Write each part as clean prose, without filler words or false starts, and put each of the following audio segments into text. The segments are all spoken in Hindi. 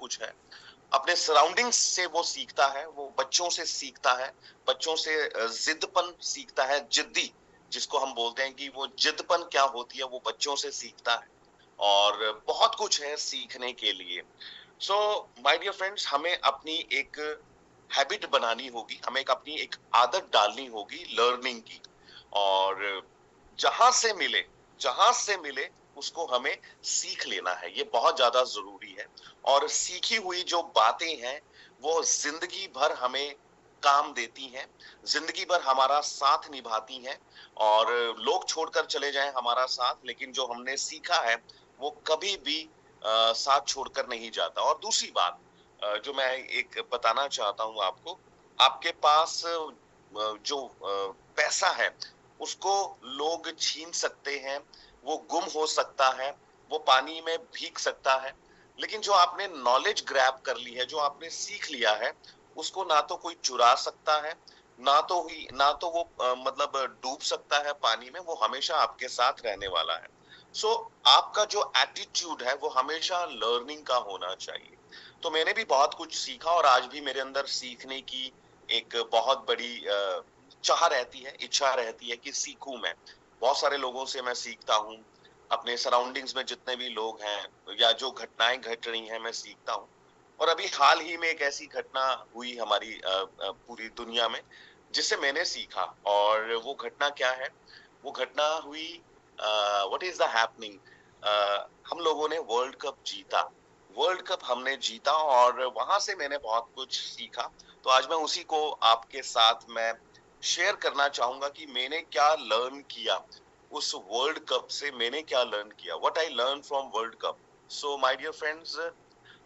कुछ है, अपने सराउंडिंग्स से वो सीखता है, वो बच्चों से सीखता है, बच्चों से जिद्दपन सीखता है, जिद्दी जिसको हम बोलते हैं कि वो जिद्दपन क्या होती है वो बच्चों से सीखता है। और बहुत कुछ है सीखने के लिए। सो माय डियर फ्रेंड्स, हमें अपनी एक हैबिट बनानी होगी, हमें एक अपनी एक आदत डालनी होगी लर्निंग की। और जहां से मिले उसको हमें सीख लेना है, ये बहुत ज्यादा जरूरी है। और सीखी हुई जो बातें हैं वो जिंदगी भर हमें काम देती हैं, जिंदगी भर हमारा साथ निभाती हैं। और लोग छोड़कर चले जाएं हमारा साथ, लेकिन जो हमने सीखा है वो कभी भी साथ छोड़कर नहीं जाता। और दूसरी बात जो मैं एक बताना चाहता हूं आपको, आपके पास जो पैसा है उसको लोग छीन सकते हैं, वो गुम हो सकता है, वो पानी में भीग सकता है, लेकिन जो आपने नॉलेज ग्रैब कर ली है, जो आपने सीख लिया है, उसको ना तो कोई चुरा सकता है, ना तो वो मतलब डूब सकता है पानी में, वो हमेशा आपके साथ रहने वाला है। सो आपका जो एटीट्यूड है वो हमेशा लर्निंग का होना चाहिए। तो मैंने भी बहुत कुछ सीखा और आज भी मेरे अंदर सीखने की एक बहुत बड़ी चाह रहती है, इच्छा रहती है कि सीखूं मैं। बहुत सारे लोगों से मैं सीखता हूँ, अपने सराउंडिंग्स में जितने भी लोग हैं या जो घटनाएं घट रही हैं मैं सीखता हूँ। और अभी हाल ही में एक ऐसी घटना हुई हमारी पूरी दुनिया में जिससे मैंने सीखा। और वो घटना क्या है? वो घटना हुई, व्हाट इज द हैपनिंग, हम लोगों ने वर्ल्ड कप जीता। वर्ल्ड कप हमने जीता और वहां से मैंने बहुत कुछ सीखा। तो आज मैं उसी को आपके साथ मैं शेयर करना चाहूंगा कि मैंने क्या लर्न किया उस वर्ल्ड कप से, मैंने क्या लर्न किया, what I learn from world cup. So my dear friends,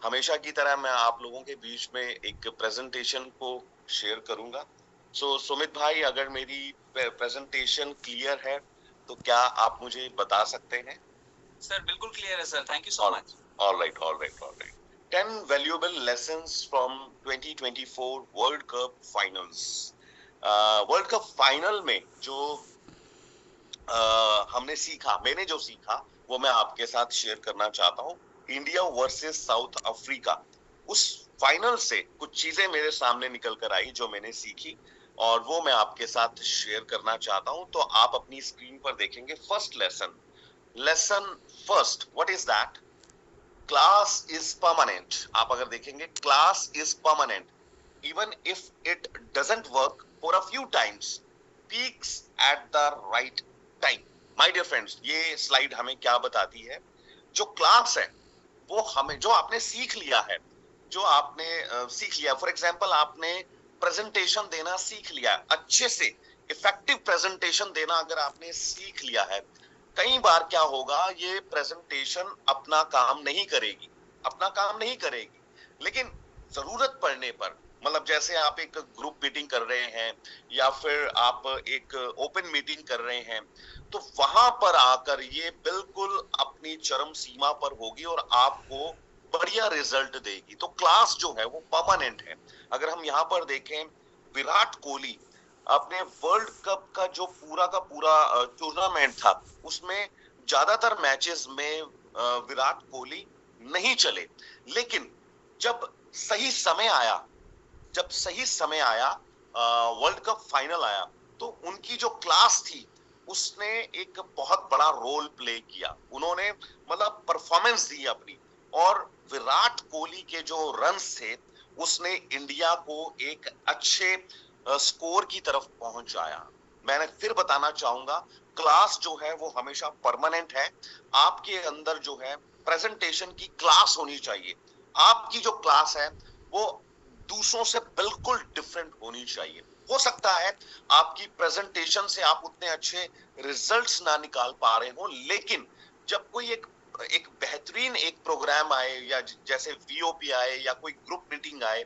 हमेशा की तरह मैं आप लोगों के बीच में एक प्रेजेंटेशन को शेयर करूंगा। सो सुमित भाई, अगर मेरी प्रेजेंटेशन क्लियर है तो क्या आप मुझे बता सकते हैं? सर बिल्कुल क्लियर है sir, thank you so much. All right, all right, all right. 10 valuable lessons from 2024 World Cup Finals. World cup final में जो हमने सीखा, मैंने जो सीखा वो मैं आपके साथ शेयर करना चाहता हूँ। इंडिया वर्सेस साउथ अफ्रीका, उस फाइनल से कुछ चीजें मेरे सामने निकल कर आई जो मैंने सीखी और वो मैं आपके साथ शेयर करना चाहता हूँ। तो आप अपनी स्क्रीन पर देखेंगे first lesson. Lesson first, what is that? Class is permanent. आप अगर देखेंगे, class is permanent even if it doesn't work for a few times, peaks at the right time. My dear friends, ये स्लाइड हमें क्या बताती है? जो क्लास है वो हमें, जो आपने सीख लिया है, जो आपने सीख लिया, फॉर एग्जांपल आपने प्रेजेंटेशन देना सीख लिया अच्छे से, इफेक्टिव प्रेजेंटेशन देना अगर आपने सीख लिया है, कई बार क्या होगा, ये प्रेजेंटेशन अपना काम नहीं करेगी, अपना काम नहीं करेगी, लेकिन जरूरत पड़ने पर, मतलब जैसे आप एक ग्रुप मीटिंग कर रहे हैं या फिर आप एक ओपन मीटिंग कर रहे हैं, तो वहां पर आकर ये बिल्कुल अपनी चरम सीमा पर होगी और आपको बढ़िया रिजल्ट देगी। तो क्लास जो है वो परमानेंट है। अगर हम यहाँ पर देखें, विराट कोहली अपने वर्ल्ड कप का जो पूरा का पूरा टूर्नामेंट था उसमें ज्यादातर मैचेस में विराट कोहली नहीं चले, लेकिन जब सही समय आया, जब सही समय आया, वर्ल्ड कप फाइनल आया, तो उनकी जो क्लास थी उसने एक बहुत बड़ा रोल प्ले किया, उन्होंने मतलब परफॉर्मेंस दी अपनी। और विराट कोहली के जो रन्स थे उसने इंडिया को एक अच्छे स्कोर की तरफ पहुंचाया। मैंने फिर बताना चाहूंगा, क्लास जो है वो हमेशा परमानेंट है। आपके अंदर जो है प्रेजेंटेशन की क्लास होनी चाहिए, आपकी जो क्लास है वो दूसरों से बिल्कुल डिफरेंट होनी चाहिए। हो सकता है आपकी प्रेजेंटेशन से आप उतने अच्छे रिजल्ट्स ना निकाल पा रहे हो, लेकिन जब कोई एक एक बेहतरीन एक प्रोग्राम आए या जैसे वीओपी आए या कोई ग्रुप मीटिंग आए,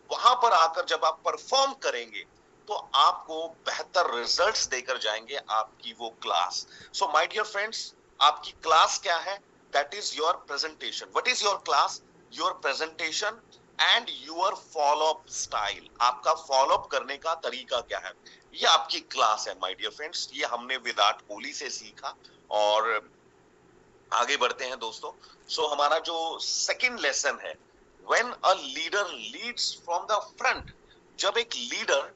वहां पर आकर जब आप परफॉर्म करेंगे तो आपको बेहतर रिजल्ट्स देकर जाएंगे आपकी वो class. So my dear friends, आपकी क्लास क्या है? That is your presentation. What is your class? Your presentation and your follow up style. आपका फॉलो अप करने का तरीका क्या है, ये आपकी क्लास है माय डियर फ्रेंड्स। ये हमने विराट कोहली से सीखा। और आगे बढ़ते हैं दोस्तों। सो हमारा जो सेकंड लेसन है when a leader leads from the front, जब एक लीडर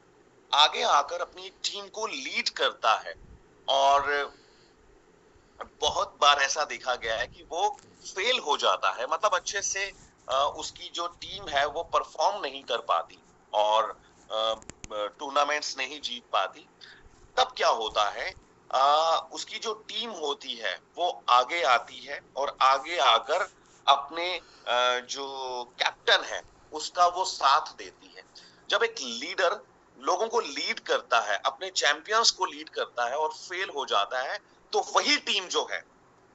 आगे आकर अपनी टीम को लीड करता है, और बहुत बार ऐसा देखा गया है कि वो फेल हो जाता है, मतलब अच्छे से उसकी जो टीम है वो परफॉर्म नहीं कर पाती और टूर्नामेंट्स नहीं जीत पाती, तब क्या होता है, उसकी जो टीम होती है वो आगे आती है और आगे आकर अपने जो कैप्टन है उसका वो साथ देती है। जब एक लीडर लोगों को लीड करता है, अपने चैंपियंस को लीड करता है और फेल हो जाता है, तो वही टीम जो है,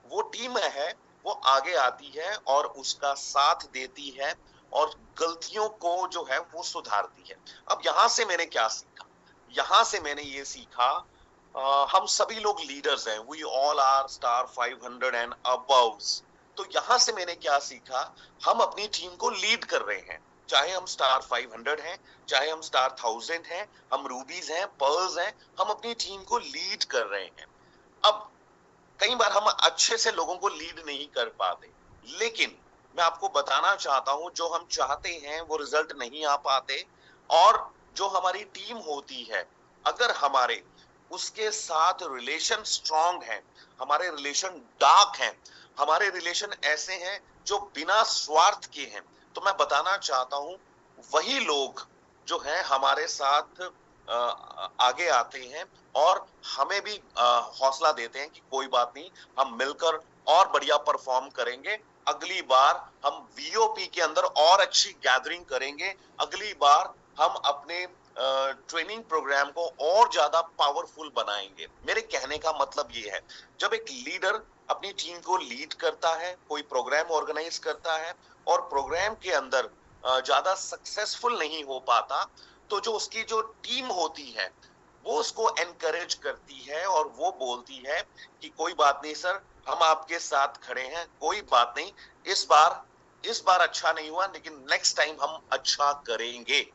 वो टीम है, वो आगे आती है और उसका साथ देती है और गलतियों को जो है वो सुधारती है। अब यहां से मैंने क्या सीखा? यहां से मैंने ये सीखा, हम सभी लोग लीडर्स हैं, we all are star 500 and above. तो यहां से मैंने क्या सीखा, हम अपनी टीम को लीड कर रहे हैं, चाहे हम स्टार 500 हैं, चाहे हम स्टार 1000 हैं, हम रूबीज हैं, पर्ल्स हैं, हम अपनी टीम को लीड कर रहे हैं। अब कई बार हम अच्छे से लोगों को लीड नहीं कर पाते, लेकिन मैं आपको बताना चाहता हूं, जो हम चाहते हैं वो रिजल्ट नहीं आ पाते, और जो हमारी टीम होती है, अगर हमारे उसके साथ रिलेशन स्ट्रांग है, हमारे रिलेशन डार्क हैं, हमारे रिलेशन ऐसे हैं जो बिना स्वार्थ के हैं, तो मैं बताना चाहता हूं वही लोग जो हैं हमारे साथ आगे आते हैं और हमें भी हौसला देते हैं कि कोई बात नहीं, हम मिलकर और बढ़िया परफॉर्म करेंगे, अगली बार हम वीओपी के अंदर और अच्छी गैदरिंग करेंगे, अगली बार हम अपने ट्रेनिंग प्रोग्राम को और ज्यादा पावरफुल बनाएंगे। मेरे कहने का मतलब ये है, जब एक लीडर अपनी टीम को लीड करता है, कोई प्रोग्राम ऑर्गेनाइज करता है और प्रोग्राम के अंदर ज्यादा सक्सेसफुल नहीं हो पाता, तो जो उसकी जो टीम होती है वो उसको एनकरेज करती है और वो बोलती है कि कोई बात नहीं सर, हम आपके साथ खड़े हैं, कोई बात नहीं, इस बार अच्छा नहीं हुआ, लेकिन नेक्स्ट टाइम हम अच्छा करेंगे।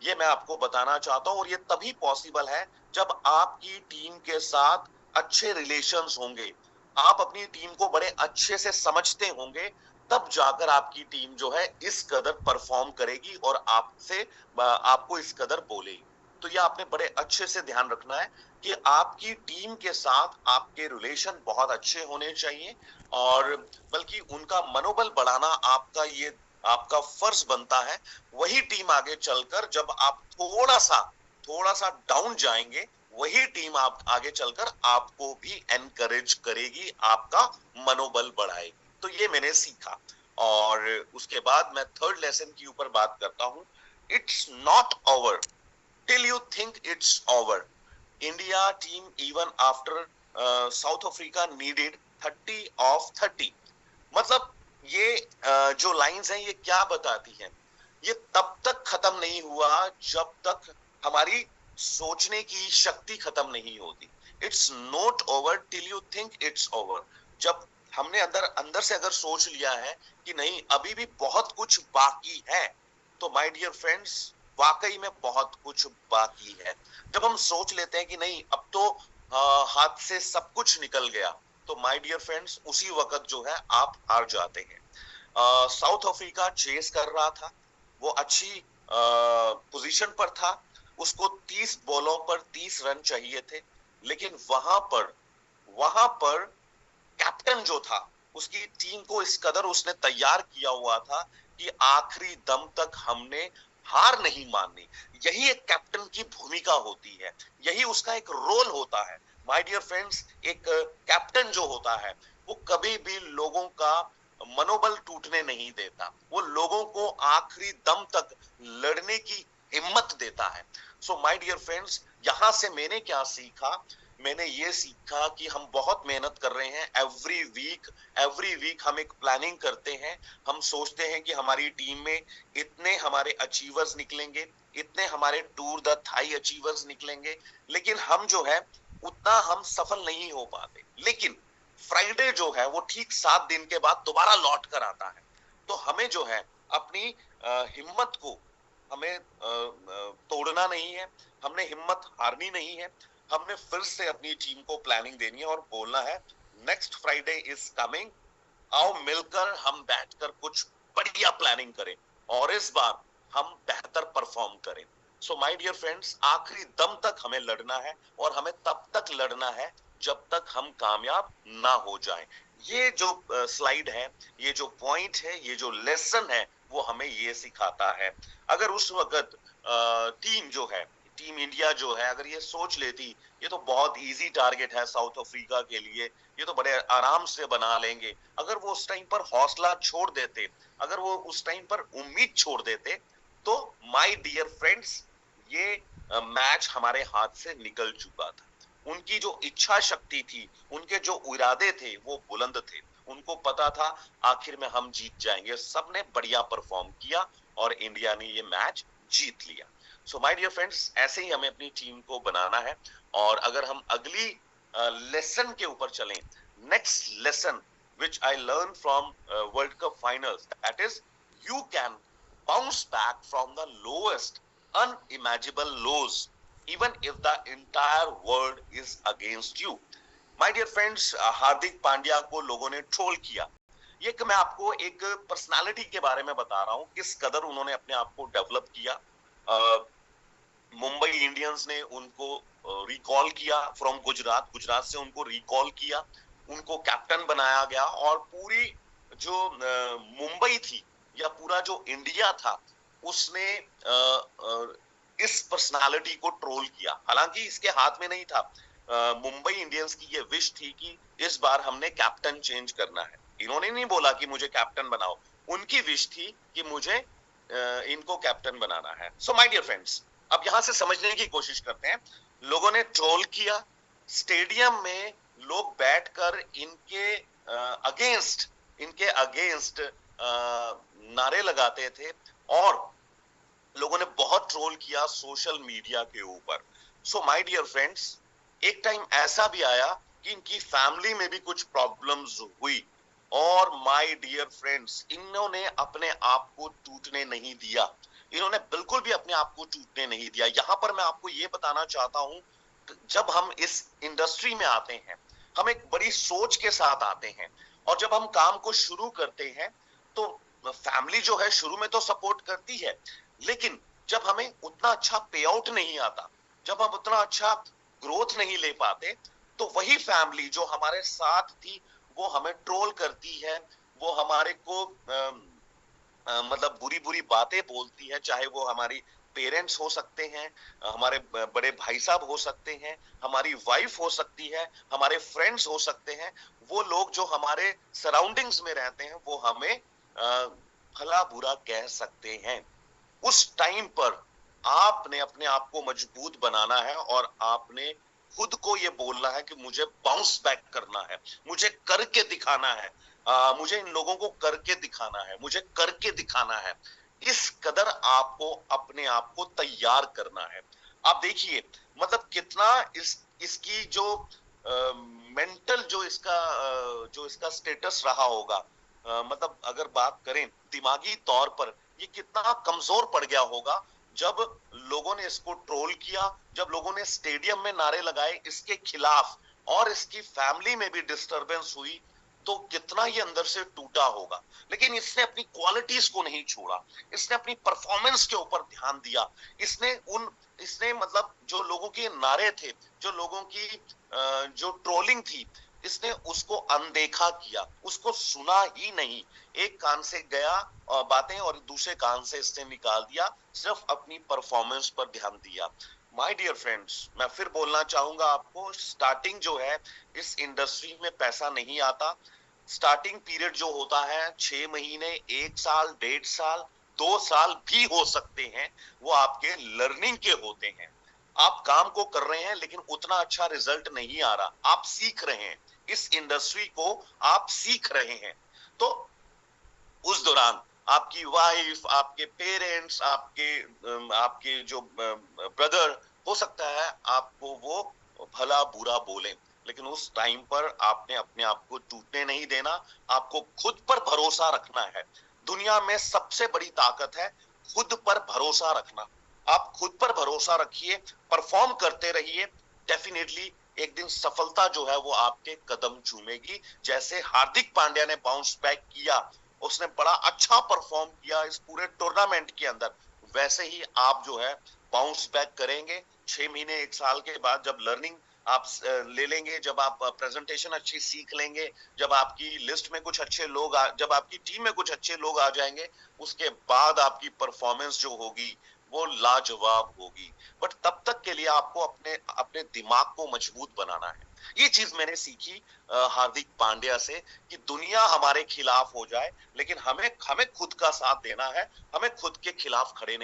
ये मैं आपको बताना चाहता हूं, और ये तभी पॉसिबल है जब आपकी टीम के साथ अच्छे रिलेशंस होंगे, आप अपनी टीम को बड़े अच्छे से समझते होंगे, तब जाकर आपकी टीम जो है इस कदर परफॉर्म करेगी और आपको इस कदर बोलेगी। तो ये आपने बड़े अच्छे से ध्यान रखना है कि आपकी टीम के साथ आपके रिलेशन बहुत अच्छे होने चाहिए, और बल्कि उनका मनोबल बढ़ाना आपका फर्ज बनता है। वही टीम आगे चलकर जब आप थोड़ा सा डाउन जाएंगे, वही टीम आप आगे चलकर आपको भी एनकरेज करेगी, आपका मनोबल बढ़ाएगी। तो ये मैंने सीखा, और उसके बाद मैं थर्ड लेसन के ऊपर बात करता हूं। It's not over till you think it's over. India team even after South Africa needed 30 of 30. मतलब ये जो लाइंस हैं ये क्या बताती हैं? ये तब तक खत्म नहीं हुआ जब तक हमारी सोचने की शक्ति खत्म नहीं होती। It's not over till you think it's over. जब हमने अंदर अंदर से अगर सोच लिया है कि नहीं, अभी भी बहुत कुछ बाकी है, तो माय डियर फ्रेंड्स, वाकई में बहुत कुछ बाकी है। जब हम सोच लेते हैं कि नहीं, अब तो हाथ से सब कुछ निकल गया, तो माय डियर फ्रेंड्स, उसी वक्त जो है आप हार जाते हैं। साउथ अफ्रीका चेस कर रहा था, वो अच्छी पोजीशन पर था, उसको 30 बॉलों पर 30 रन चाहिए थे, लेकिन वहां पर कैप्टन जो था, उसकी टीम को इस कदर उसने तैयार किया हुआ था कि आखिरी दम तक हमने हार नहीं माननी। यही एक कैप्टन की भूमिका होती है, यही उसका एक रोल होता है। माय डियर फ्रेंड्स, एक कैप्टन जो होता है वो कभी भी लोगों का मनोबल टूटने नहीं देता, वो लोगों को आखिरी दम तक लड़ने की हिम्मत देता है। सो माय डियर फ्रेंड्स, यहां से मैंने क्या सीखा? मैंने ये सीखा कि हम बहुत मेहनत कर रहे हैं। एवरी वीक हम एक प्लानिंग करते हैं, हम सोचते हैं कि हमारी टीम में इतने हमारे अचीवर्स निकलेंगे, इतने हमारे टूर द थाई अचीवर्स निकलेंगे, लेकिन हम जो है उतना हम सफल नहीं हो पाते। लेकिन फ्राइडे जो है वो ठीक 7 दिन के बाद दोबारा लौट कर आता है। तो हमें जो है अपनी हिम्मत को हमें तोड़ना नहीं है, हमने हिम्मत हारनी नहीं है, हमने फिर से अपनी टीम को प्लानिंग देनी है और बोलना है नेक्स्ट फ्राइडे इज कमिंग, आओ मिलकर हम बैठकर कुछ बढ़िया प्लानिंग करें और इस बार हम बेहतर परफॉर्म करें। सो माय डियर फ्रेंड्स, आखिरी दम तक हमें लड़ना है और हमें तब तक लड़ना है जब तक हम कामयाब ना हो जाएं। ये जो स्लाइड है, ये जो पॉइंट है, ये जो लेसन है, वो हमें ये सिखाता है। अगर उस वक्त टीम जो है, टीम इंडिया जो है, अगर ये सोच लेती ये तो बहुत इजी टारगेट है साउथ अफ्रीका के लिए, ये तो बड़े आराम से बना लेंगे, अगर वो उस टाइम पर हौसला छोड़ देते, अगर वो उस टाइम पर उम्मीद छोड़ देते, तो माय डियर फ्रेंड्स, ये मैच हमारे हाथ से निकल चुका था। उनकी जो इच्छा शक्ति थी, उनके जो इरादे थे, वो बुलंद थे। उनको पता था आखिर में हम जीत जाएंगे। सबने बढ़िया परफॉर्म किया और इंडिया ने ये मैच जीत लिया। सो माय डियर फ्रेंड्स, ऐसे ही हमें अपनी टीम को बनाना है। और अगर हम अगली लेसन के ऊपर चलें, next lesson which I learned from World Cup finals, that is, you can bounce back from the lowest unimaginable lows even if the entire world is against you. My dear friends, Hardik Pandya को लोगों ने ट्रोल किया। ये कि मैं आपको एक पर्सनालिटी के बारे में बता रहा हूँ, किस कदर उन्होंने अपने आप को डेवलप किया। मुंबई इंडियंस ने उनको रिकॉल किया फ्रॉम गुजरात, गुजरात से उनको रिकॉल किया, उनको कैप्टन बनाया गया और पूरी जो मुंबई थी या पूरा जो इंडिया था, उसने इस पर्सनालिटी को ट्रोल किया। हालांकि इसके हाथ में नहीं था। मुंबई इंडियंस की ये विश थी कि इस बार हमने कैप्टन चेंज करना है। इन्होंने नहीं बोला कि मुझे कैप्टन बनाओ, उनकी विश थी कि मुझे इनको कैप्टन बनाना है। सो माय डियर फ्रेंड्स, अब यहां से समझने की कोशिश करते हैं। लोगों ने ट्रोल किया, स्टेडियम में लोग बैठकर इनके अगेंस्ट नारे लगाते थे और लोगों ने बहुत ट्रोल किया सोशल मीडिया के ऊपर। सो माय डियर फ्रेंड्स, एक टाइम ऐसा भी आया कि इनकी फैमिली में भी कुछ प्रॉब्लम्स हुई और माय डियर फ्रेंड्स, इन्होंने अपने आप को टूटने नहीं दिया। इन्होंने बिल्कुल भी अपने आप को टूटने नहीं दिया। यहां पर मैं आपको ये बताना चाहता हूं, जब हम इस इंडस्ट्री में आते हैं, हम एक बड़ी सोच के साथ आते हैं और जब हम काम को शुरू करते हैं तो फैमिली जो है शुरू में तो सपोर्ट करती है, लेकिन जब हमें उतना अच्छा पे आउट नहीं आता, जब हम उतना अच्छा ग्रोथ नहीं ले पाते, तो वही फैमिली जो हमारे साथ थी वो हमें ट्रोल करती है, वो हमारे को मतलब बुरी बुरी बातें बोलती है। चाहे वो हमारी पेरेंट्स हो सकते हैं, हमारे बड़े भाई साहब हो सकते हैं, हमारी वाइफ हो सकती है, हमारे फ्रेंड्स हो सकते हैं। वो लोग जो हमारे सराउंडिंग्स में रहते हैं वो हमें भला बुरा कह सकते हैं। उस टाइम पर आपने अपने आप को मजबूत बनाना है और आपने खुद को ये बोलना है कि मुझे बाउंस बैक करना है, मुझे करके दिखाना है, मुझे इन लोगों को करके दिखाना है, मुझे करके दिखाना है। इस कदर आपको अपने आप को तैयार करना है। आप देखिए मतलब कितना इसकी जो मेंटल जो इसका स्टेटस रहा होगा, मतलब अगर बात करें दिमागी तौर पर, ये कितना कमजोर पड़ गया होगा जब लोगों ने इसको ट्रोल किया, जब लोगों ने स्टेडियम में नारे लगाए इसके खिलाफ और इसकी फैमिली में भी डिस्टरबेंस हुई, तो कितना ये अंदर से टूटा होगा। लेकिन इसने अपनी क्वालिटीज को नहीं छोड़ा, इसने अपनी परफॉर्मेंस के ऊपर ध्यान दिया। इसने मतलब जो लोगों के नारे थे, जो लोगों की जो ट्रोलिंग थी, इसने उसको अनदेखा किया, उसको सुना ही नहीं। एक कान से गया बातें और दूसरे कान से इसने निकाल दिया, सिर्फ अपनी परफॉर्मेंस पर ध्यान दिया। माय डियर फ्रेंड्स, मैं फिर बोलना चाहूंगा आपको, स्टार्टिंग जो है इस इंडस्ट्री में पैसा नहीं आता। स्टार्टिंग पीरियड जो होता है 6 महीने, 1 साल, 1.5 साल, 2 साल भी हो सकते हैं, वो आपके लर्निंग के होते हैं। आप काम को कर रहे हैं लेकिन उतना अच्छा रिजल्ट नहीं आ रहा, आप सीख रहे हैं, इस इंडस्ट्री को आप सीख रहे हैं। तो उस दौरान आपकी वाइफ, आपके पेरेंट्स, आपके जो ब्रदर, हो सकता है आपको वो भला बुरा बोले, लेकिन उस टाइम पर आपने अपने आप को टूटने नहीं देना, आपको खुद पर भरोसा रखना है। दुनिया में सबसे बड़ी ताकत है खुद पर भरोसा रखना। आप खुद पर भरोसा रखिए, परफॉर्म करते रहिए, डेफिनेटली एक दिन सफलता जो है वो आपके कदम चूमेगी। जैसे हार्दिक पांड्या ने बाउंस बैक किया उसने बड़ा अच्छा परफॉर्म किया इस पूरे टूर्नामेंट के अंदर, वैसे ही आप जो है बाउंस बैक करेंगे 6 महीने 1 साल के बाद, जब लर्निंग आप ले लेंगे, जब आप प्रेजेंटेशन अच्छी सीख लेंगे, जब आपकी लिस्ट में कुछ अच्छे लोग जब आपकी टीम में कुछ अच्छे लोग आ जाएंगे, उसके बाद आपकी परफॉर्मेंस जो होगी वो लाजवाब होगी। बट तब तक के लिए आपको अपने अपने दिमाग को मजबूत बनाना है। ये चीज मैंने सीखी हार्दिक पांड्या से, कि दुनिया हमारे खिलाफ हो जाए लेकिन हमें हमें खुद का साथ देना है, हमें खुद के खिलाफ खड़ा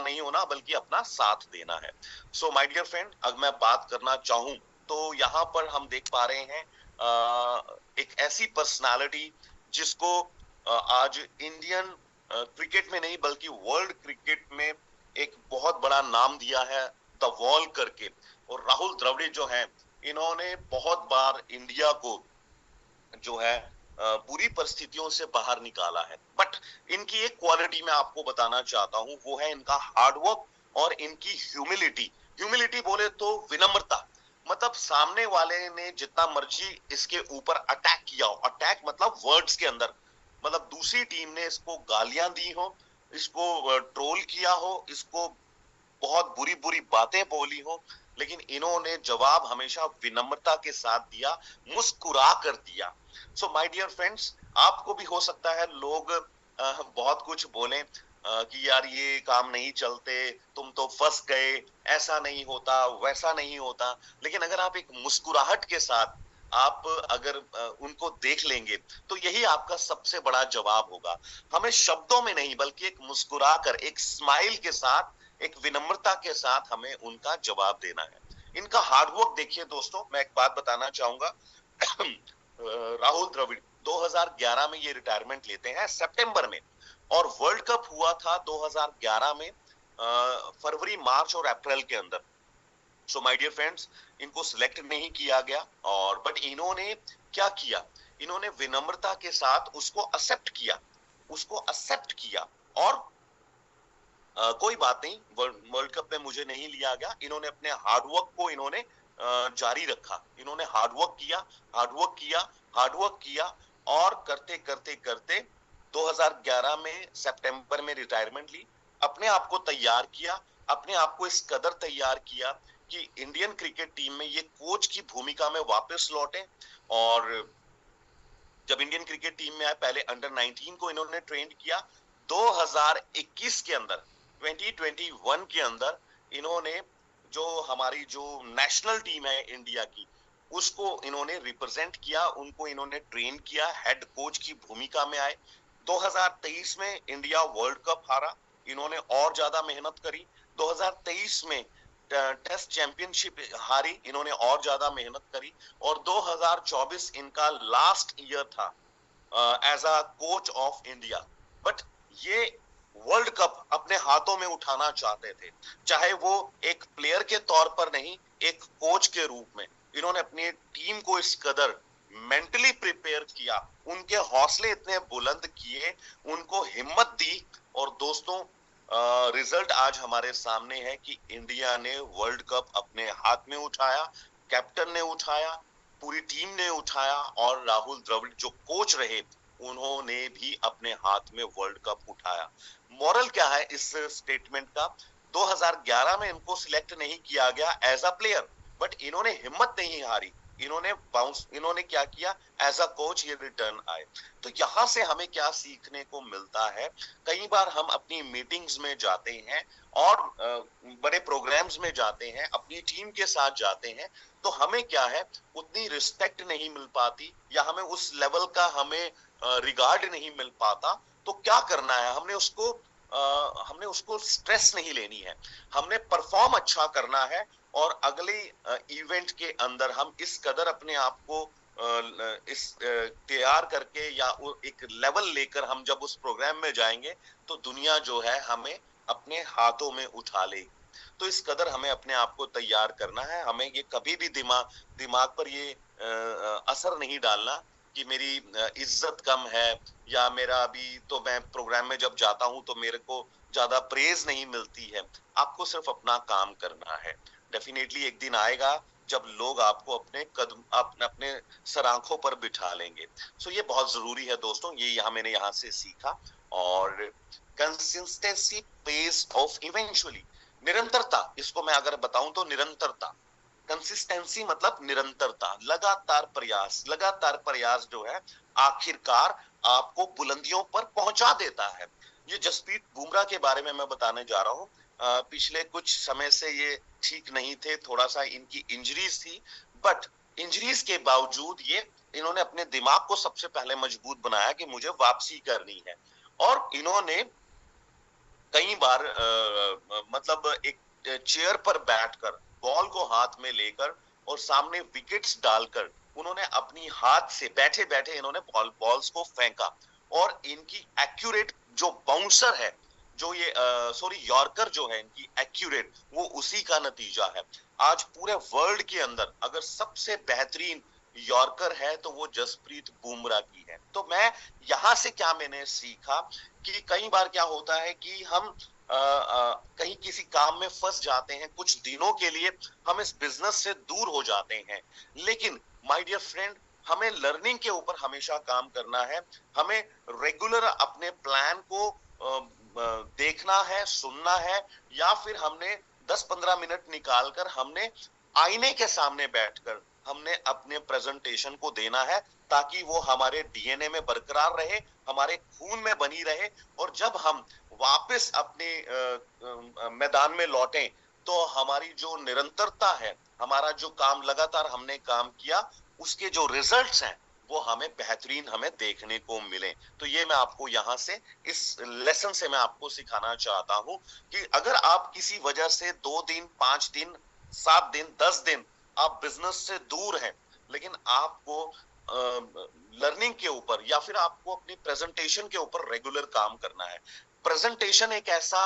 नहीं होना, बल्कि अपना साथ देना है। सो माय डियर फ्रेंड, अगर मैं बात करना चाहूं तो यहाँ पर हम देख पा रहे हैं एक ऐसी पर्सनालिटी जिसको आज इंडियन क्रिकेट में नहीं बल्कि वर्ल्ड क्रिकेट में एक बहुत बड़ा नाम दिया है, द वॉल करके। और राहुल द्रविड़ जो हैं, इन्होंने बहुत बार इंडिया को जो है बुरी परिस्थितियों से बाहर निकाला है। बट इनकी एक क्वालिटी मैं आपको बताना चाहता हूं, वो है इनका हार्डवर्क और इनकी ह्यूमिलिटी। ह्यूमिलिटी बोले तो विनम्रता, मतलब सामने वाले ने जितना मर्जी इसके ऊपर अटैक किया हो, अटैक मतलब वर्ड्स के अंदर, मतलब दूसरी टीम ने इसको गालियां दी हो, इसको ट्रोल किया हो, इसको बहुत बुरी बुरी बातें बोली हो, लेकिन इन्होंने जवाब हमेशा विनम्रता के साथ दिया, मुस्कुरा कर दिया। सो माय डियर फ्रेंड्स, आपको भी हो सकता है लोग बहुत कुछ बोलें कि यार ये काम नहीं चलते, तुम तो फंस गए, ऐसा नहीं होता, वैसा नहीं होता। लेकिन अगर आप एक मुस्कुराहट के साथ आप अगर उनको देख लेंगे तो यही आपका सबसे बड़ा जवाब होगा। हमें शब्दों में नहीं बल्कि एक मुस्कुराकर, एक स्माइल के साथ, एक विनम्रता के साथ हमें उनका जवाब देना है। इनका हार्डवर्क देखिए दोस्तों, मैं एक बात बताना चाहूंगा। राहुल द्रविड़ 2011 में ये रिटायरमेंट लेते हैं सितंबर में, और वर्ल्ड कप हुआ था 2011 में फरवरी, मार्च और अप्रैल के अंदर। सो माय डियर फ्रेंड्स, इनको सिलेक्ट नहीं किया गया, और बट इन्होंने क्या किया, इन्होंने विनम्रता के साथ उसको एक्सेप्ट किया और कोई बात नहीं, वर्ल्ड कप में मुझे नहीं लिया गया। इन्होंने अपने हार्डवर्क को इन्होंने जारी रखा, इन्होंने हार्डवर्क किया और करते करते करते 2011 में सितंबर में रिटायरमेंट ली, अपने आप को तैयार किया, अपने आप को इस कदर तैयार किया कि इंडियन क्रिकेट टीम में ये कोच की भूमिका में वापस लौटे। और जब इंडियन क्रिकेट टीम में आए, पहले अंडर 19 को इन्होंने ट्रेन किया। 2021 के अंदर, 2021 के अंदर इन्होंने जो हमारी जो नेशनल टीम है इंडिया की, उसको इन्होंने रिप्रेजेंट किया, उनको इन्होंने ट्रेन किया, हेड कोच की भूमिका में आए। 2023 में इंडिया वर्ल्ड कप हारा, इन्होंने और ज्यादा मेहनत करी। 2023 में टेस्ट चैंपियनशिप हारी, इन्होंने और ज्यादा मेहनत करी। और 2024 इनका लास्ट ईयर था as a coach of India. But ये वर्ल्ड कप अपने हाथों में उठाना चाहते थे, चाहे वो एक प्लेयर के तौर पर नहीं, एक कोच के रूप में। इन्होंने अपनी टीम को इस कदर मेंटली प्रिपेयर किया, उनके हौसले इतने बुलंद किए, उनको हिम्मत दी। और दोस्तों, रिजल्ट आज हमारे सामने है कि इंडिया ने वर्ल्ड कप अपने हाथ में उठाया, कैप्टन ने उठाया, पूरी टीम ने उठाया, और राहुल द्रविड़ जो कोच रहे उन्होंने भी अपने हाथ में वर्ल्ड कप उठाया। मॉरल क्या है इस स्टेटमेंट का? 2011 में इनको सिलेक्ट नहीं किया गया एज अ प्लेयर, बट इन्होंने हिम्मत नहीं हारी, इन्होंने क्या किया, एज अ कोच ये रिटर्न आए। तो यहां से हमें क्या सीखने को मिलता है? कई बार हम अपनी मीटिंग्स में जाते हैं और बड़े प्रोग्राम्स में जाते हैं, अपनी टीम के साथ जाते हैं, तो हमें क्या है, उतनी रिस्पेक्ट नहीं मिल पाती, या हमें उस लेवल का हमें रिगार्ड नहीं मिल पाता। तो क्या करना है, हमने उसको स्ट्रेस नहीं लेनी है, हमने परफॉर्म अच्छा करना है। और अगले इवेंट के अंदर हम इस कदर अपने आप को इस तैयार करके या एक लेवल लेकर हम जब उस प्रोग्राम में जाएंगे, तो दुनिया जो है हमें अपने हाथों में उठा लेगी। तो इस कदर हमें अपने आप को तैयार करना है। हमें ये कभी भी दिमाग पर ये असर नहीं डालना कि मेरी इज्जत कम है, या मेरा अभी तो मैं प्रोग्राम में जब जाता हूं तो मेरे को ज्यादा प्रेज नहीं मिलती है। आपको सिर्फ अपना काम करना है। डेफिनेटली एक दिन आएगा जब लोग आपको अपने कदम अपने अपने सराखों पर बिठा लेंगे। सो ये बहुत जरूरी है दोस्तों, ये मैंने यहाँ से सीखा। और कंसिस्टेंसी पेस ऑफ इवेंचुअली, निरंतरता, इसको मैं अगर बताऊं तो निरंतरता, कंसिस्टेंसी मतलब निरंतरता, लगातार प्रयास जो है आखिरकार आपको बुलंदियों पर पहुंचा देता है। ये जसप्रीत बुमराह के बारे में मैं बताने जा रहा हूँ। पिछले कुछ समय से ये ठीक नहीं थे, थोड़ा सा इनकी इंजरीज थी, बट इंजरीज के बावजूद ये इन्होंने अपने दिमाग को सबसे पहले मजबूत बनाया कि मुझे वापसी करनी है। और इन्होंने कई बार मतलब एक चेयर पर बैठकर बॉल को हाथ में लेकर और सामने विकेट्स डालकर उन्होंने अपनी हाथ से बैठे बैठे इन्होंने बॉल्स को फेंका। और इनकी एक्यूरेट जो बाउंसर है, जो ये यॉर्कर जो है इनकी एक्यूरेट, वो उसी का नतीजा है। आज पूरे वर्ल्ड के अंदर अगर सबसे बेहतरीन यॉर्कर है तो वो जसप्रीत बुमराह की है। तो मैं यहां से क्या मैंने सीखा कि कई बार क्या होता है कि हम कहीं किसी काम में फंस जाते हैं, कुछ दिनों के लिए हम इस बिजनेस से दूर हो जाते हैं, लेकिन माय डियर फ्रेंड, हमें लर्निंग के ऊपर हमेशा काम करना है। हमें रेगुलर अपने प्लान को देखना है, सुनना है, या फिर हमने 10-15 मिनट निकालकर हमने आईने के सामने बैठकर हमने अपने प्रेजेंटेशन को देना है, ताकि वो हमारे डीएनए में बरकरार रहे, हमारे खून में बनी रहे। और जब हम वापस अपने मैदान में लौटें तो हमारी जो निरंतरता है, हमारा जो काम लगातार हमने काम किया, उसके जो रिजल्ट्स हैं वो हमें बेहतरीन हमें देखने को मिले। तो ये मैं आपको यहाँ से इस लेसन से मैं आपको सिखाना चाहता हूं कि अगर आप किसी वजह से 2 दिन, 5 दिन, 7 दिन, 10 दिन आप बिजनेस से दूर हैं, लेकिन आपको लर्निंग के ऊपर या फिर आपको अपनी प्रेजेंटेशन के ऊपर रेगुलर काम करना है। प्रेजेंटेशन एक ऐसा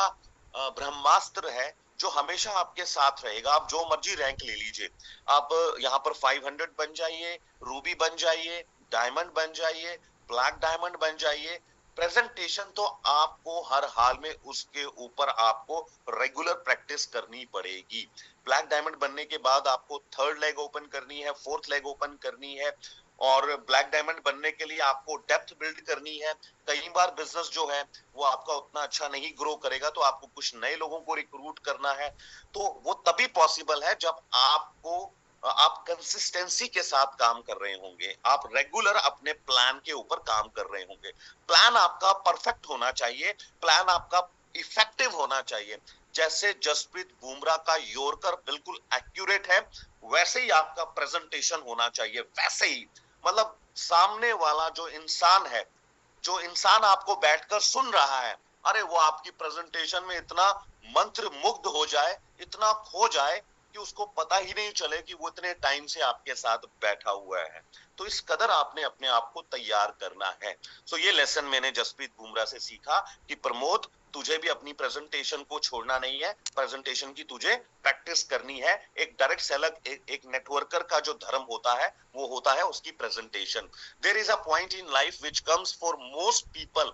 ब्रह्मास्त्र है जो हमेशा आपके साथ रहेगा। आप जो मर्जी रैंक ले लीजिए, आप यहाँ पर 500 बन जाइए, रूबी बन जाइए, डायमंड बन जाइए, ब्लैक डायमंड बन जाइए, प्रेजेंटेशन तो आपको हर हाल में उसके ऊपर आपको रेगुलर प्रैक्टिस करनी पड़ेगी। ब्लैक डायमंड बनने के बाद आपको थर्ड लेग ओपन करनी है, फोर्थ लेग ओपन करनी है, और ब्लैक डायमंड बनने के लिए आपको डेप्थ बिल्ड करनी है। कई बार बिजनेस जो है वो आपका उतना अच्छा नहीं ग्रो करेगा, तो आपको कुछ नए लोगों को रिक्रूट करना है। तो वो तभी पॉसिबल है जब आप कंसिस्टेंसी के साथ काम कर रहे होंगे, आप रेगुलर अपने प्लान के ऊपर काम कर रहे होंगे। प्लान आपका परफेक्ट होना चाहिए, प्लान आपका इफेक्टिव होना चाहिए। जैसे जसप्रीत बुमराह का यॉर्कर बिल्कुल एक्यूरेट है, वैसे ही आपका प्रेजेंटेशन होना चाहिए, वैसे ही। मतलब सामने वाला जो इंसान आपको बैठकर सुन रहा है, अरे वो आपकी प्रेजेंटेशन में इतना मंत्र मुग्ध हो जाए, इतना खो जाए कि उसको पता ही नहीं चले कि वो इतने टाइम से आपके साथ बैठा हुआ है। तो इस कदर आपने अपने आप को तैयार करना है। सो ये लेसन मैंने जसप्रीत बुमराह से सीखा कि प्रमोद, तुझे भी अपनी प्रेजेंटेशन को छोड़ना नहीं है, प्रेजेंटेशन की तुझे प्रैक्टिस करनी है। एक डायरेक्ट सेलर, एक नेटवर्कर का जो धर्म होता है वो होता है उसकी presentation. There is a point in life which comes for most people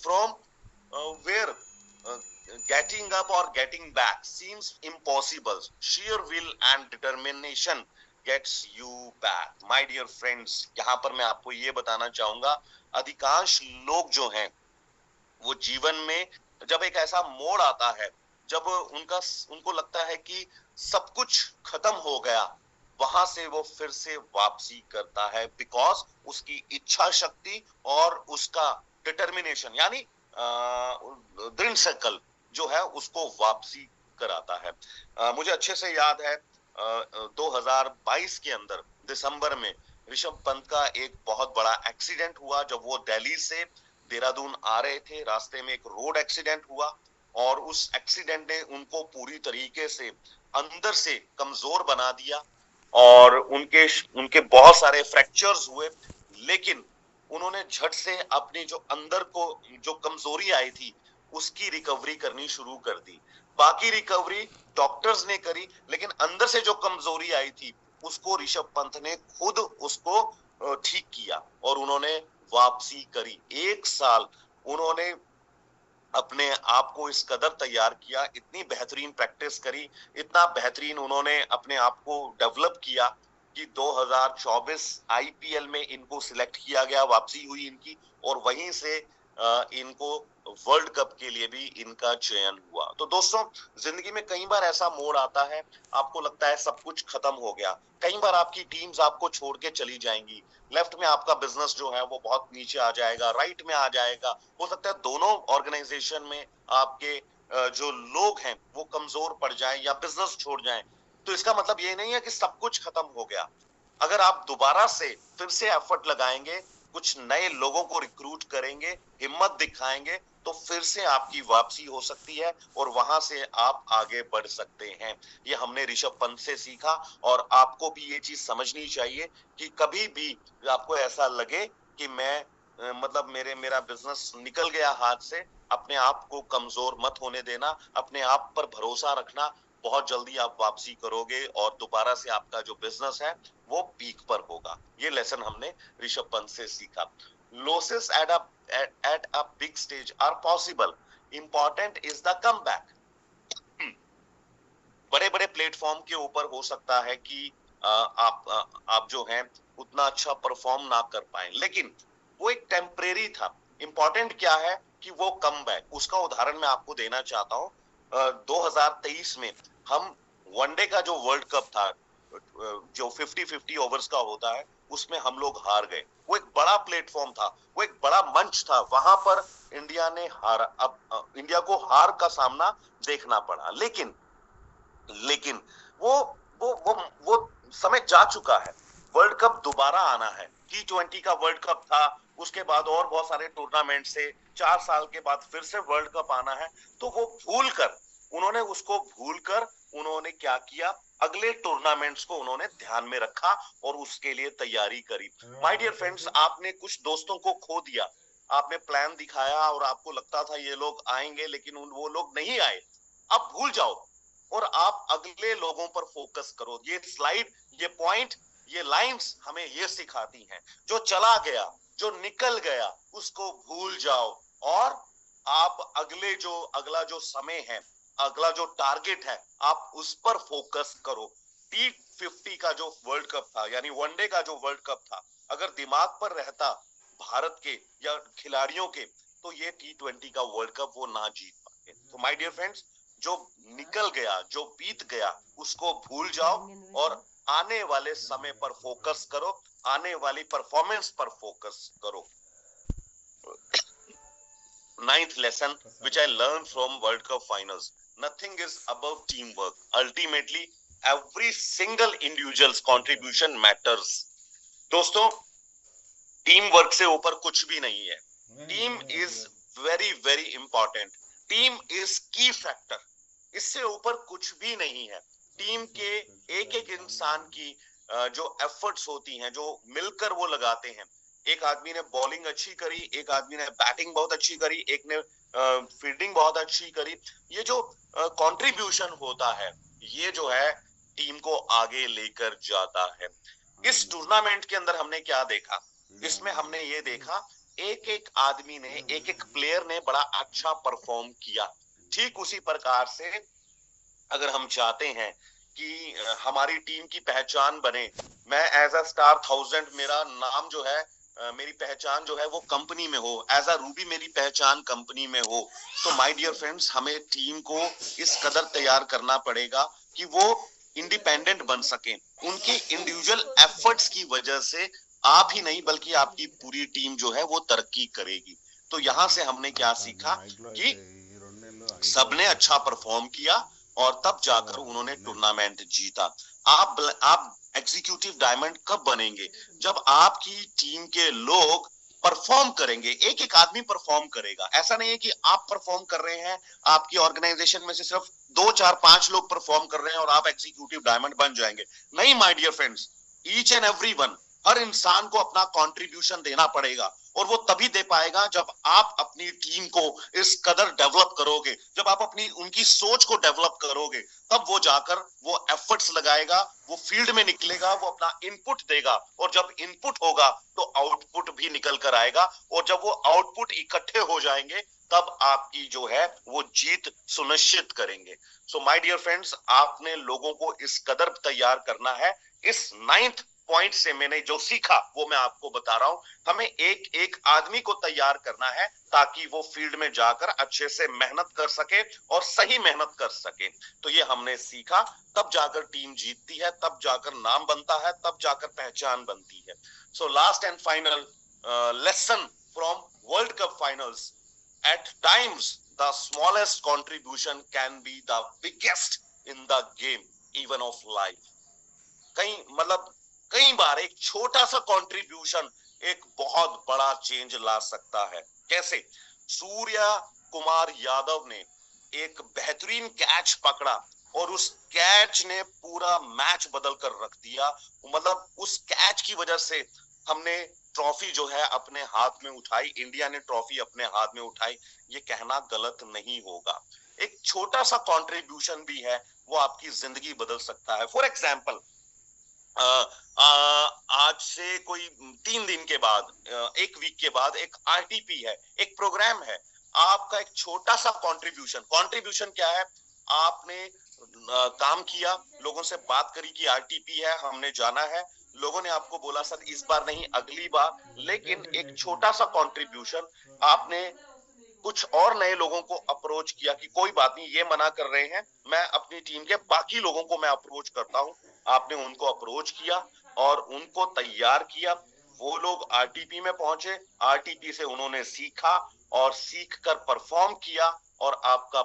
from where getting up or getting back seems impossible. Sheer will and determination gets you back. My dear friends, यहाँ पर मैं आपको ये बताना चाहूंगा, अधिकांश लोग जो हैं वो जीवन में जब एक ऐसा मोड़ आता है, जब उनको लगता है कि सब कुछ खत्म हो गया, वहां से वो फिर से वापसी करता है, बिकॉज उसकी इच्छा शक्ति और उसका डिटर्मिनेशन यानी दृढ़ संकल्प जो है उसको वापसी कराता है। मुझे अच्छे से याद है 2022 के अंदर दिसंबर में ऋषभ पंत का एक बहुत बड़ा एक्सीडेंट हुआ। जब वो दिल्ली से देहरादून आ रहे थे, रास्ते में एक रोड एक्सीडेंट हुआ और उस एक्सीडेंट ने उनको पूरी तरीके से अंदर से कमजोर बना दिया और उनके बहुत सारे फ्रैक्चर्स हुए। लेकिन उन्होंने झट से अपनी जो अंदर को जो कमजोरी आई थी उसकी रिकवरी करनी शुरू कर दी। बाकी रिकवरी डॉक्टर्स ने करी, लेकिन अंदर से जो कमजोरी आई थी उसको ऋषभ पंत ने खुद उसको ठीक किया और उन्होंने वापसी करी। 1 साल उन्होंने अपने आप को इस कदर तैयार किया, इतनी बेहतरीन प्रैक्टिस करी, इतना बेहतरीन उन्होंने अपने आप को डेवलप किया कि 2024 आईपीएल में इनको सिलेक्ट किया गया, वापसी हुई इनकी, और वहीं से इनको वर्ल्ड कप के लिए भी इनका चयन हुआ। तो दोस्तों, जिंदगी में कई बार ऐसा मोड़ आता है, आपको लगता है सब कुछ खत्म हो गया, कई बार आपकी टीम्स आपको छोड़ के चली जाएंगी, लेफ्ट में आपका बिजनेस जो है वो बहुत नीचे आ जाएगा, राइट में आ जाएगा, हो सकता है दोनों ऑर्गेनाइजेशन में आपके जो लोग हैं वो कमजोर पड़ जाएं या बिजनेस छोड़ जाएं। तो इसका मतलब ये नहीं है कि सब कुछ खत्म हो गया। अगर आप दोबारा से फिर से एफर्ट लगाएंगे, कुछ नए लोगों को रिक्रूट करेंगे, हिम्मत दिखाएंगे, तो फिर से आपकी वापसी हो सकती है और वहां से आप आगे बढ़ सकते हैं। ये हमने ऋषभ पंत से सीखा, और आपको भी ये चीज समझनी चाहिए कि कभी भी आपको ऐसा लगे कि मैं मतलब मेरा बिजनेस निकल गया हाथ से, अपने आप को कमजोर मत होने देना, अपने आप पर भरोसा रखना। बहुत जल्दी आप वापसी करोगे और दोबारा से आपका जो बिजनेस है वो पीक पर होगा। ये लेसन हमने ऋषभ पंत से सीखा। Losses at a big stage are possible, important is the comeback. बड़े बड़े प्लेटफॉर्म के ऊपर हो सकता है कि आप जो हैं उतना अच्छा परफॉर्म ना कर पाए, लेकिन वो एक टेम्परेरी था। इंपॉर्टेंट क्या है कि वो कमबैक, उसका उदाहरण मैं आपको देना चाहता हूँ। 2023 में हम वनडे का जो वर्ल्ड कप था, जो 50-50 ओवर्स का होता है, उसमें हम लोग हार गए। वो एक बड़ा प्लेटफॉर्म था, वो एक बड़ा मंच था, वहां पर इंडिया ने हारा। अब इंडिया को हार का सामना देखना पड़ा, लेकिन लेकिन वो वो समय जा चुका है। वर्ल्ड कप दोबारा आना है, T20 का वर्ल्ड कप था, उसके बाद और बहुत सारे टूर्नामेंट से 4 साल के बाद फिर से वर्ल्ड कप आना है। तो वो भूल कर उन्होंने क्या किया, अगले टूर्नामेंट्स को उन्होंने ध्यान में रखा और उसके लिए तैयारी करी। माय डियर फ्रेंड्स, आपने कुछ दोस्तों को खो दिया, आपने प्लान दिखाया और आपको लगता था ये लोग आएंगे, लेकिन वो लोग नहीं आए। अब भूल जाओ और आप अगले लोगों पर फोकस करो। ये स्लाइड, ये पॉइंट, ये लाइंस हमें ये सिखाती हैं, जो चला गया, जो निकल गया, उसको भूल जाओ और आप अगला जो समय है, अगला जो टारगेट है, आप उस पर फोकस करो। T50 का जो वर्ल्ड कप था, यानी वनडे का जो वर्ल्ड कप था, अगर दिमाग पर रहता भारत के या खिलाड़ियों के, तो ये T20 का वर्ल्ड कप वो ना जीत पाते। तो माय डियर फ्रेंड्स, जो निकल गया, जो बीत गया, उसको भूल जाओ और आने वाले समय पर फोकस करो, आने वाली परफॉर्मेंस पर फोकस करो। Ninth lesson which I learned from World Cup finals: nothing is above teamwork. Ultimately, every single individual's contribution matters. दोस्तों, टीम वर्क से ऊपर कुछ भी नहीं है। Team is very very important, team is की फैक्टर, इससे ऊपर कुछ भी नहीं है। टीम के एक एक इंसान की जो एफर्ट्स होती हैं, जो मिलकर वो लगाते हैं। एक आदमी ने बॉलिंग अच्छी करी, एक आदमी ने बैटिंग बहुत अच्छी करी, एक ने फील्डिंग बहुत अच्छी करी। ये जो कंट्रीब्यूशन होता है, ये जो है टीम को आगे लेकर जाता है। इस टूर्नामेंट के अंदर हमने क्या देखा? इसमें हमने ये देखा, एक एक आदमी ने, एक एक प्लेयर ने बड़ा अच्छा परफॉर्म किया। ठीक उसी प्रकार से अगर हम चाहते हैं कि हमारी टीम की पहचान बने, मैं एज अ स्टार 1000, मेरा नाम जो है, मेरी पहचान जो है वो कंपनी में हो, एज अ रूबी मेरी पहचान कंपनी में हो, तो माय डियर फ्रेंड्स, हमें टीम को इस कदर तैयार करना पड़ेगा कि वो इंडिपेंडेंट बन सके। उनके इंडिविजुअल एफर्ट्स की वजह से आप ही नहीं बल्कि आपकी पूरी टीम जो है वो तरक्की करेगी। तो यहां से हमने क्या सीखा कि सबने अच्छा परफॉर्म किया और तब जाकर उन्होंने टूर्नामेंट जीता। आप एग्जीक्यूटिव डायमंड कब बनेंगे? जब आपकी टीम के लोग परफॉर्म करेंगे, एक एक आदमी परफॉर्म करेगा। ऐसा नहीं है कि आप परफॉर्म कर रहे हैं, आपकी ऑर्गेनाइजेशन में से सिर्फ 2 4 5 लोग परफॉर्म कर रहे हैं और आप एग्जीक्यूटिव डायमंड बन जाएंगे। नहीं my dear friends, each and everyone, हर इंसान को अपना कंट्रीब्यूशन देना पड़ेगा और वो तभी दे पाएगा जब आप अपनी टीम को इस कदर डेवलप करोगे, जब आप अपनी उनकी सोच को डेवलप करोगे, तब वो जाकर वो एफर्ट्स लगाएगा, वो फील्ड में निकलेगा, वो अपना इनपुट देगा, और जब इनपुट होगा तो आउटपुट भी निकल कर आएगा, और जब वो आउटपुट इकट्ठे हो जाएंगे तब आपकी जो है वो जीत सुनिश्चित करेंगे। सो माय डियर फ्रेंड्स, आपने लोगों को इस कदर तैयार करना है। इस 9th पॉइंट से मैंने जो सीखा वो मैं आपको बता रहा हूं। हमें एक एक आदमी को तैयार करना है ताकि वो फील्ड में जाकर अच्छे से मेहनत कर सके और सही मेहनत कर सके। तो ये हमने सीखा, तब जाकर टीम जीतती है, तब जाकर नाम बनता है, तब जाकर पहचान बनती है। So last and final lesson from world cup finals: at times the smallest contribution can be the biggest in the game even of life. कई बार एक छोटा सा कंट्रीब्यूशन एक बहुत बड़ा चेंज ला सकता है। कैसे? सूर्या कुमार यादव ने एक बेहतरीन कैच पकड़ा और उस कैच ने पूरा मैच बदल कर रख दिया। उस कैच की वजह से हमने ट्रॉफी जो है अपने हाथ में उठाई, इंडिया ने ट्रॉफी अपने हाथ में उठाई। ये कहना गलत नहीं होगा। एक छोटा सा कंट्रीब्यूशन भी है, वो आपकी जिंदगी बदल सकता है। फॉर एग्जाम्पल, आज से कोई 3 दिन के बाद, 1 वीक के बाद एक आरटीपी है, एक प्रोग्राम है। आपका एक छोटा सा कंट्रीब्यूशन क्या है? आपने काम किया, लोगों से बात करी कि आरटीपी है, हमने जाना है। लोगों ने आपको बोला सर इस बार नहीं अगली बार, लेकिन एक छोटा सा कंट्रीब्यूशन, आपने कुछ और नए लोगों को अप्रोच किया कि कोई बात नहीं, ये मना कर रहे हैं, मैं अपनी टीम के बाकी लोगों को मैं अप्रोच करता हूं। आपने उनको अप्रोच किया और उनको तैयार किया। वो लोग आरटीपी में पहुंचे, आरटीपी से उन्होंने सीखा और सीख कर परफॉर्म किया, और आपका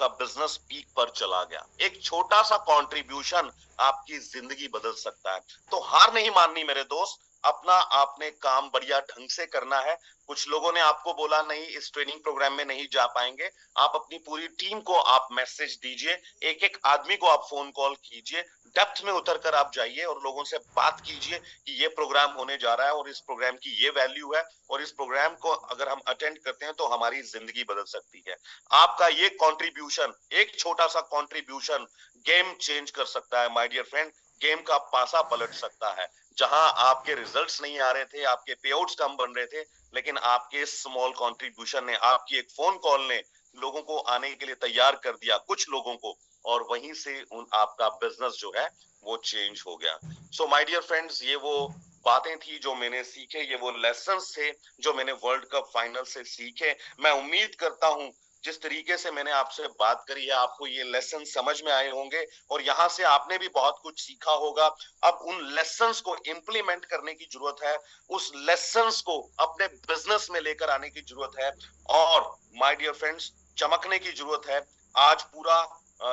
बिजनेस पीक पर चला गया। एक छोटा सा कंट्रीब्यूशन आपकी जिंदगी बदल सकता है। तो हार नहीं माननी मेरे दोस्त, अपना आपने काम बढ़िया ढंग से करना है। कुछ लोगों ने आपको बोला नहीं इस ट्रेनिंग प्रोग्राम में नहीं जा पाएंगे, आप अपनी पूरी टीम को आप मैसेज दीजिए, एक एक आदमी को आप फोन कॉल कीजिए, डेप्थ में उतर कर आप जाइए और लोगों से बात कीजिए कि ये प्रोग्राम होने जा रहा है और इस प्रोग्राम की ये वैल्यू है, और इस प्रोग्राम को अगर हम अटेंड करते हैं तो हमारी जिंदगी बदल सकती है। आपका ये कंट्रीब्यूशन, एक छोटा सा कंट्रीब्यूशन गेम चेंज कर सकता है माय डियर फ्रेंड। गेम का पासा पलट सकता है। जहां आपके रिजल्ट्स नहीं आ रहे थे, आपके पेआउट्स कम बन रहे थे, लेकिन आपके स्मॉल कंट्रीब्यूशन ने, आपकी एक फोन कॉल ने लोगों को आने के लिए तैयार कर दिया, कुछ लोगों को, और वहीं से आपका बिजनेस जो है वो चेंज हो गया। सो माय डियर फ्रेंड्स, ये वो बातें थी जो मैंने सीखे, ये वो लेसन्स थे जो मैंने वर्ल्ड कप फाइनल से सीखे। मैं उम्मीद करता हूं जिस तरीके से मैंने आपसे बात करी है आपको ये लेसन समझ में आए होंगे, और यहाँ से आपने भी बहुत कुछ सीखा होगा। अब उन लेसन्स को इम्प्लीमेंट करने की जरूरत है, उस लेसन्स को अपने बिजनेस में लेकर आने की जरूरत है, और माय डियर फ्रेंड्स चमकने की जरूरत है। आज पूरा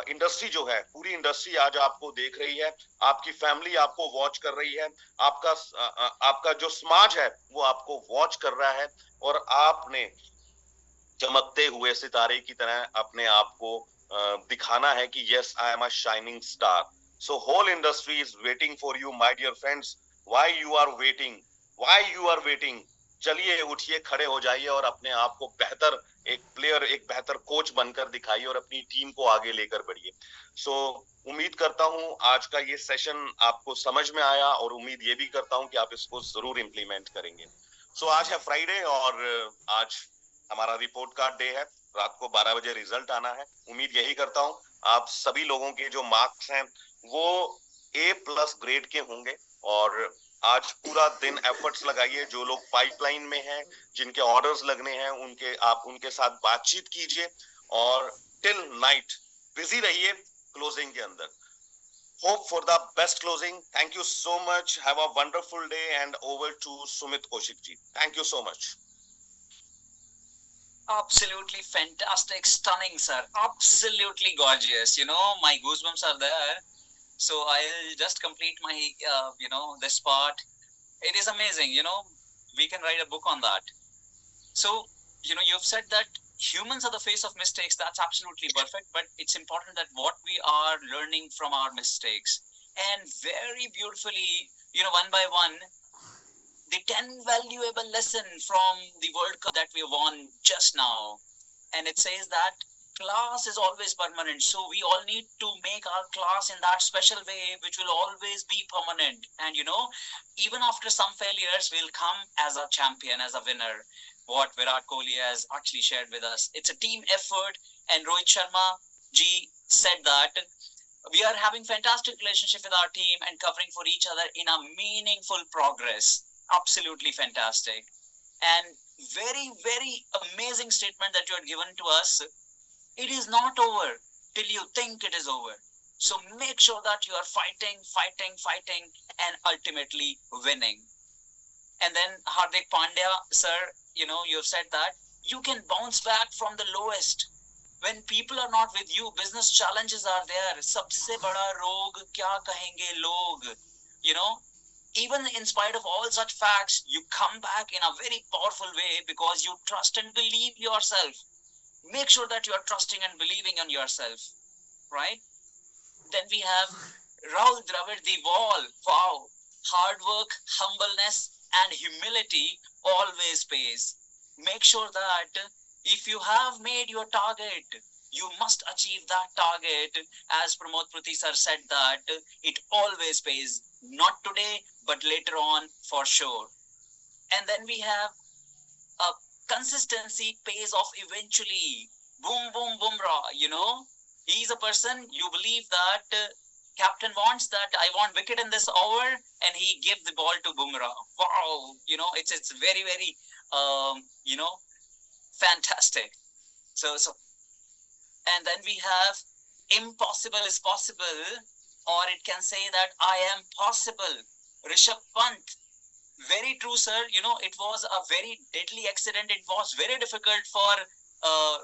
इंडस्ट्री जो है, पूरी इंडस्ट्री आज आपको देख रही है, आपकी फैमिली आपको वॉच कर रही है, आपका जो समाज है वो आपको वॉच कर रहा है, और आपने चमकते हुए सितारे की तरह अपने आप को दिखाना है कि yes I am a shining star. So whole industry is waiting for you my dear friends. Why you are waiting? चलिए उठिए, खड़े हो जाइए और अपने आप को बेहतर एक प्लेयर, एक बेहतर कोच बनकर दिखाइए और अपनी टीम को आगे लेकर बढ़िए। सो उम्मीद करता हूं आज का ये सेशन आपको समझ में आया, और उम्मीद ये भी करता हूं कि आप इसको जरूर इंप्लीमेंट करेंगे। सो आज है फ्राइडे और आज हमारा रिपोर्ट कार्ड डे है। रात को 12 बजे रिजल्ट आना है। उम्मीद यही करता हूं आप सभी लोगों के जो मार्क्स हैं वो A+ ग्रेड के होंगे, और आज पूरा दिन एफर्ट्स लगाइए। जो लोग पाइपलाइन में हैं, जिनके ऑर्डर्स लगने हैं, आप उनके साथ बातचीत कीजिए, और टिल नाइट बिजी रहिए क्लोजिंग के अंदर। Hope for the best closing. Thank you so much. Have a wonderful day, and over to Sumit Kaushik ji. Thank you so much. Absolutely fantastic, stunning, sir. Absolutely gorgeous. My goosebumps are there. So I'll just complete my, this part. It is amazing. We can write a book on that. So, you've said that humans are the face of mistakes. That's absolutely perfect. But it's important that what we are learning from our mistakes. And very beautifully, one by one, the 10 valuable lesson from the World Cup that we won just now. And it says that class is always permanent. So we all need to make our class in that special way, which will always be permanent. And even after some failures, we'll come as a champion, as a winner. What Virat Kohli has actually shared with us. It's a team effort. And Rohit Sharma ji said that we are having fantastic relationship with our team and covering for each other in a meaningful progress. Absolutely fantastic. And very, very amazing statement that you had given to us. It is not over till you think it is over. So make sure that you are fighting, fighting, fighting, and ultimately winning. And then Hardik Pandya, sir, you've said that you can bounce back from the lowest. When people are not with you, business challenges are there. Sabse bada rog kya kahenge log. Even in spite of all such facts, you come back in a very powerful way because you trust and believe yourself. Make sure that you are trusting and believing on yourself, right? Then we have Rahul Dravid, the wall. Wow. Hard work, humbleness, and humility always pays. Make sure that if you have made your target, you must achieve that target. As Pramod Pruthi sir said that it always pays. Not today, but later on for sure. And then we have a consistency pays off eventually. Boom, boom, Bumrah. He's a person you believe that captain wants that I want wicket in this over, and he gives the ball to Bumrah. Wow, it's very, very fantastic. So and then we have impossible is possible, or it can say that I am possible. Rishabh Pant, very true, sir. It was a very deadly accident. It was very difficult for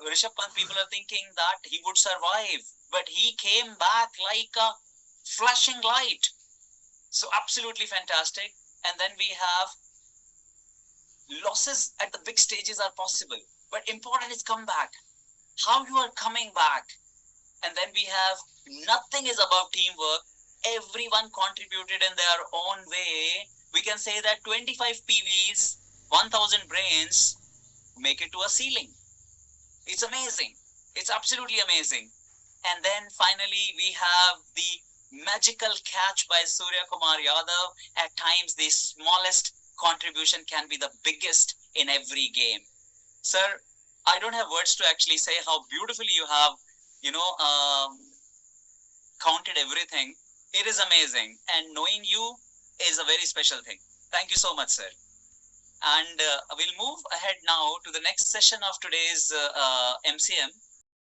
Rishabh Pant. People are thinking that he would survive, but he came back like a flashing light. So absolutely fantastic. And then we have losses at the big stages are possible, but important is comeback. How you are coming back. And then we have nothing is about teamwork. Everyone contributed in their own way. We can say that 25 PVs, 1000 brains make it to a ceiling. It's amazing. It's absolutely amazing. And then finally, we have the magical catch by Surya Kumar Yadav. At times, the smallest contribution can be the biggest in every game. Sir, I don't have words to actually say how beautifully you have, counted everything. It is amazing. And knowing you is a very special thing. Thank you so much, sir. And we'll move ahead now to the next session of today's MCM.